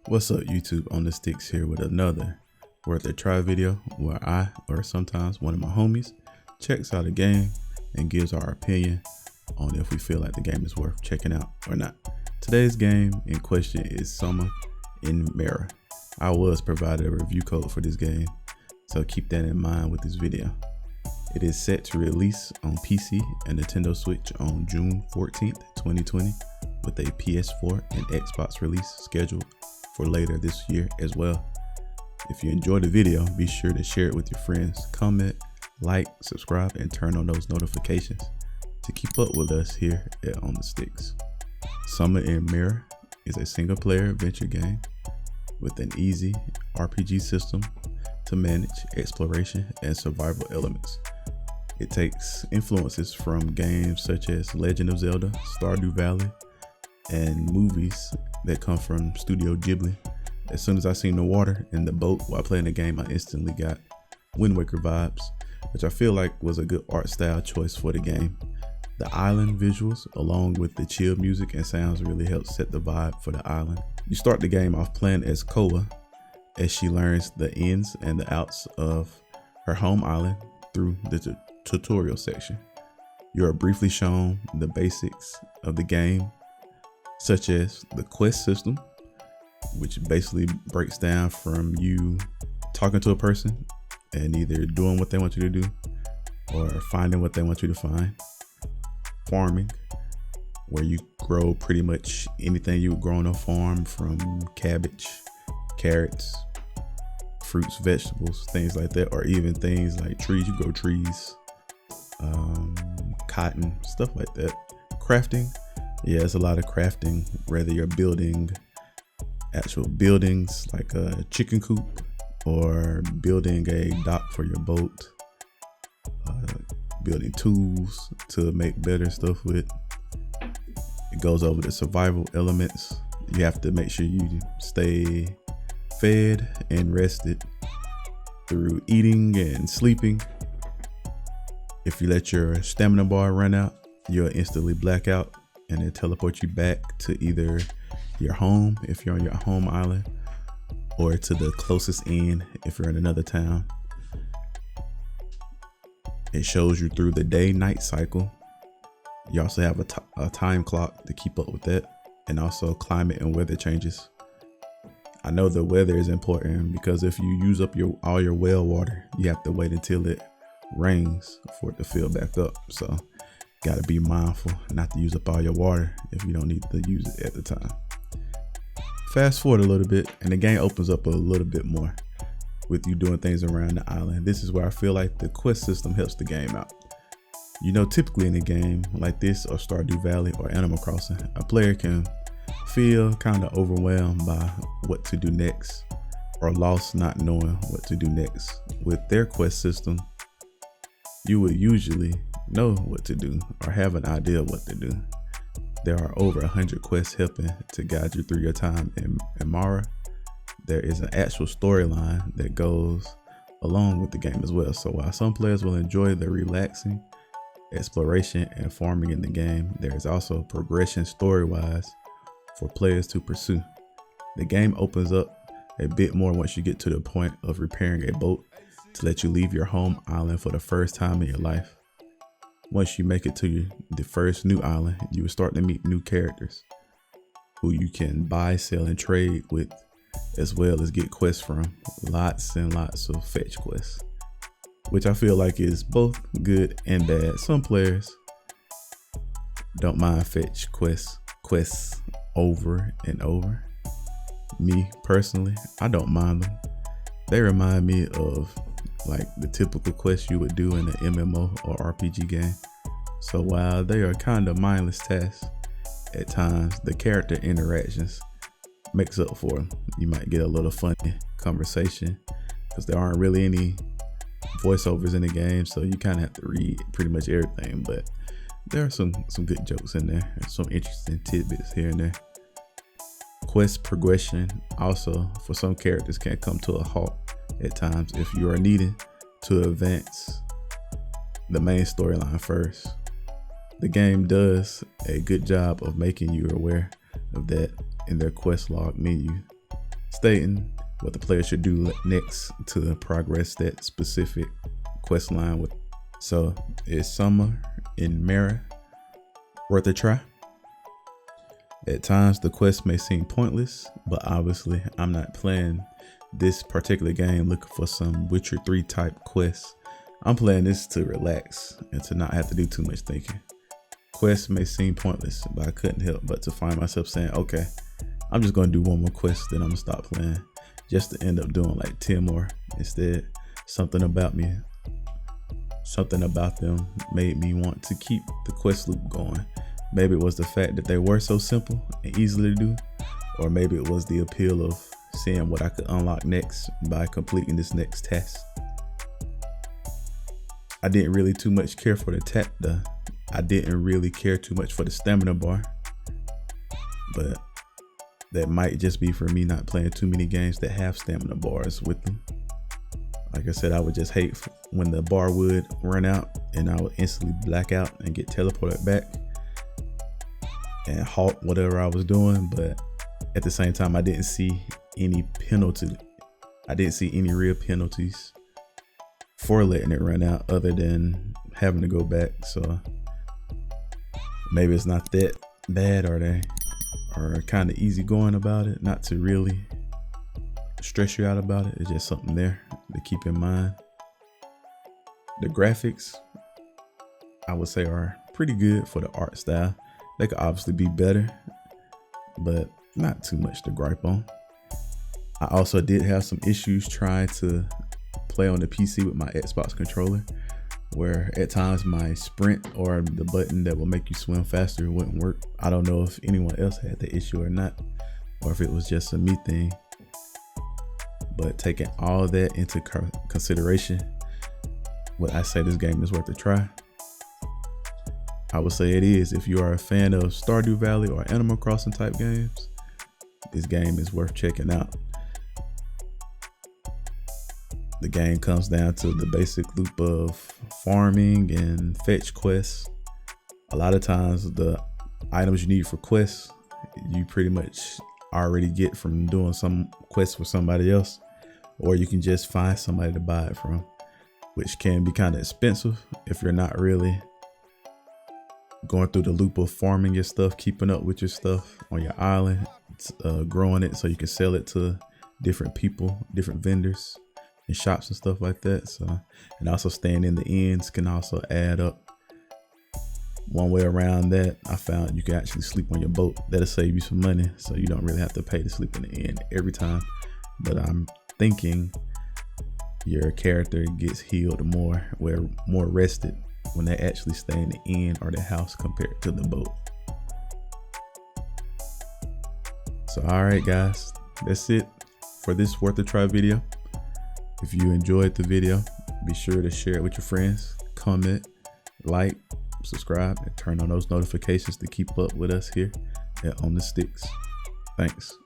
What's up, YouTube? On the Sticks here with another worth a try video where I, or sometimes one of my homies, checks out a game and gives our opinion on if we feel like the game is worth checking out or not. Today's game in question is Summer in Mirror. I was provided a review code for this game, so keep that in mind with this video. It is set to release on PC and Nintendo Switch on June 14th, 2020, with a PS4 and Xbox release scheduled for later this year as well. If you enjoyed the video, be sure to share it with your friends, comment, like, subscribe, and turn on those notifications to keep up with us here at On the Sticks. Summer in Mirror is a single-player adventure game with an easy RPG system to manage exploration and survival elements. It takes influences from games such as Legend of Zelda, Stardew Valley, and movies that come from Studio Ghibli. As soon as I seen the water in the boat while playing the game, I instantly got Wind Waker vibes, which I feel like was a good art style choice for the game. The island visuals, along with the chill music and sounds, really help set the vibe for the island. You start the game off playing as Koa, as she learns the ins and the outs of her home island through the tutorial section. You are briefly shown the basics of the game, such as the quest system, which basically breaks down from you talking to a person and either doing what they want you to do or finding what they want you to find. Farming, where you grow pretty much anything you would grow on a farm, from cabbage, carrots, fruits, vegetables, things like that, or even things like trees. You grow trees, cotton, stuff like that. Crafting, yeah, it's a lot of crafting, whether you're building actual buildings like a chicken coop or building a dock for your boat, building tools to make better stuff with. It goes over the survival elements. You have to make sure you stay fed and rested through eating and sleeping. If you let your stamina bar run out, you'll instantly black out and it teleport you back to either your home if you're on your home island, or to the closest inn if you're in another town. It shows you through the day-night cycle. You also have a time clock to keep up with that, and also climate and weather changes. I know the weather is important because if you use up all your well water, you have to wait until it rains for it to fill back up. So gotta be mindful not to use up all your water if you don't need to use it at the time. Fast forward a little bit and the game opens up a little bit more with you doing things around the island. This is where I feel like the quest system helps the game out. You know, typically in a game like this or Stardew Valley or Animal Crossing, a player can feel kind of overwhelmed by what to do next, or lost not knowing what to do next. With their quest system, you would usually know what to do or have an idea of what to do. There are over 100 quests helping to guide you through your time in Mara. There is an actual storyline that goes along with the game as well. So while some players will enjoy the relaxing exploration and farming in the game, there is also progression story-wise for players to pursue. The game opens up a bit more once you get to the point of repairing a boat to let you leave your home island for the first time in your life. Once you make it to the first new island, you will start to meet new characters who you can buy, sell, and trade with, as well as get quests from. Lots and lots of fetch quests, which I feel like is both good and bad. Some players don't mind fetch quests over and over. Me personally, I don't mind them. They remind me of like the typical quests you would do in an MMO or RPG game. So while they are kind of mindless tasks, at times the character interactions makes up for them. You might get a little funny conversation because there aren't really any voiceovers in the game, so you kind of have to read pretty much everything. But there are some good jokes in there, and some interesting tidbits here and there. Quest progression also for some characters can come to a halt at times if you are needing to advance the main storyline first. The game does a good job of making you aware of that in their quest log menu, stating what the player should do next to progress that specific quest line with. So is summer in Mara worth a try? At times the quest may seem pointless, but obviously I'm not playing this particular game looking for some Witcher 3 type quests. I'm playing this to relax and to not have to do too much thinking. Quests may seem pointless, but I couldn't help but to find myself saying, okay, I'm just gonna do one more quest, then I'm gonna stop playing, just to end up doing like 10 more instead. Something about them made me want to keep the quest loop going. Maybe it was the fact that they were so simple and easy to do, or maybe it was the appeal of seeing what I could unlock next by completing this next task. I didn't really too much care for I didn't really care too much for the stamina bar, but that might just be for me not playing too many games that have stamina bars with them. Like I said, I would just hate when the bar would run out and I would instantly black out and get teleported back and halt whatever I was doing. But at the same time, I didn't see any penalty. I didn't see any real penalties for letting it run out other than having to go back. So maybe it's not that bad, or they are kind of easy going about it, not to really stress you out about it. It's just something there to keep in mind. The graphics, I would say, are pretty good for the art style. They could obviously be better, but not too much to gripe on. I also did have some issues trying to play on the PC with my Xbox controller, where at times my sprint, or the button that will make you swim faster, wouldn't work. I don't know if anyone else had the issue or not, or if it was just a me thing. But taking all that into consideration, would I say this game is worth a try? I would say it is. If you are a fan of Stardew Valley or Animal Crossing type games, this game is worth checking out. The game comes down to the basic loop of farming and fetch quests. A lot of times the items you need for quests, you pretty much already get from doing some quests for somebody else, or you can just find somebody to buy it from, which can be kind of expensive if you're not really going through the loop of farming your stuff, keeping up with your stuff on your island, growing it so you can sell it to different people, different vendors and shops and stuff like that. So, and also staying in the inns can also add up. One way around that, I found you can actually sleep on your boat. That'll save you some money, so you don't really have to pay to sleep in the inn every time. But I'm thinking your character gets healed more, where more rested when they actually stay in the inn or the house compared to the boat. So all right guys, that's it for this worth a try video. If you enjoyed the video, be sure to share it with your friends, comment, like, subscribe, and turn on those notifications to keep up with us here at On the Sticks. Thanks.